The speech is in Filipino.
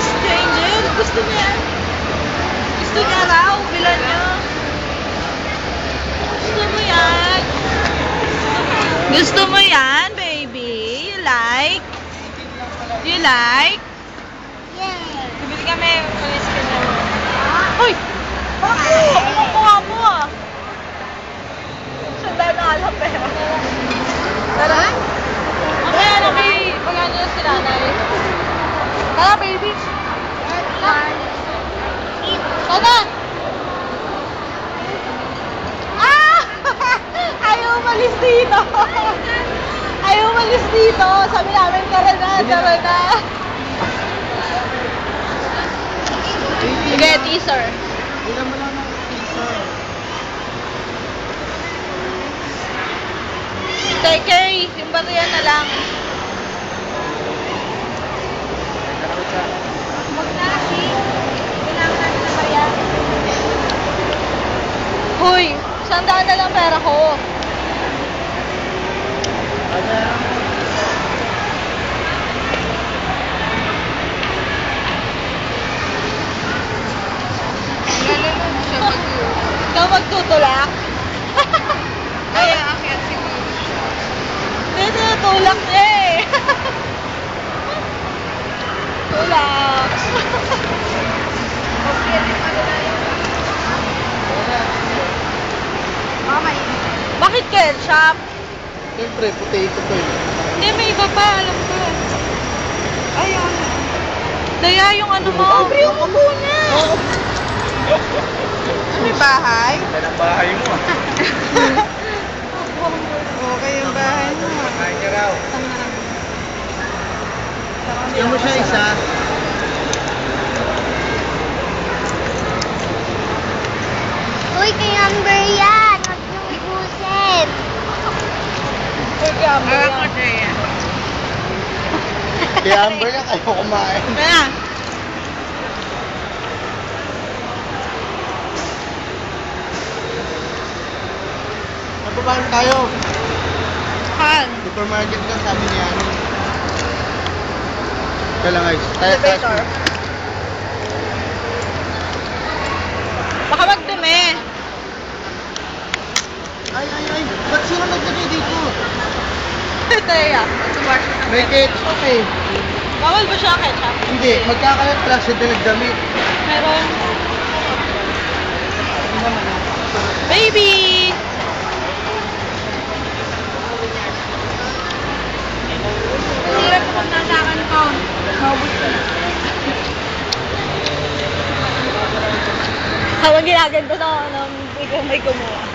Stranger, gusto niya. Gusto niya raw, bilan niya. Gusto mo yan? Gusto mo yan, baby? You like? You like? Yay! Bibili kami, ulis ka na. Hoy! Bakit? Ang kukuha mo ah. Sanda na alam pero. Tara. Mamaya na kay, magano na si nanay. Tara, baby. Tara! Ah! Ayaw umalis dito. Ayaw umalis dito. Sabi namin, tara na, tara na. Sige, teaser. Ilan mo lang ng teaser. Take care, yung bariya na lang. Huwag na kasi. Kailangan natin na bariya. Hoy, 100 na lang pera ko. Ikaw magtutulak? Kaya akyat siguro. Hindi, tulak niya eh. Tulak. Bakit ketchup? Siyempre, potato to eh. Hindi, may iba pa, alam ko. Ayun. Daya yung ano mo. Abre yung muna. May bahay? Yan ang bahay mo ah. Okay yung bahay mo. Kain niya raw. Yan mo siya isa. Uy, kay Amber yan. Huwag yung ibusin. Uy, gambo yan. Kaya Amber yan, kayo kumain. Kaya, Napapaano tayo? Han. Supermarket ka, sabi niya. Kaya lang guys. Elevator. Baka magdumi. Ay. Ba't sino naglagay dito? Daya. May ketchup eh. Bawal ba siya ang ketchup? Hindi, magkakalat pala siya din nagdamit. Meron. Baby! Hirap ko magnasakan ko. Habang ginaganto sa ano, may kumuha.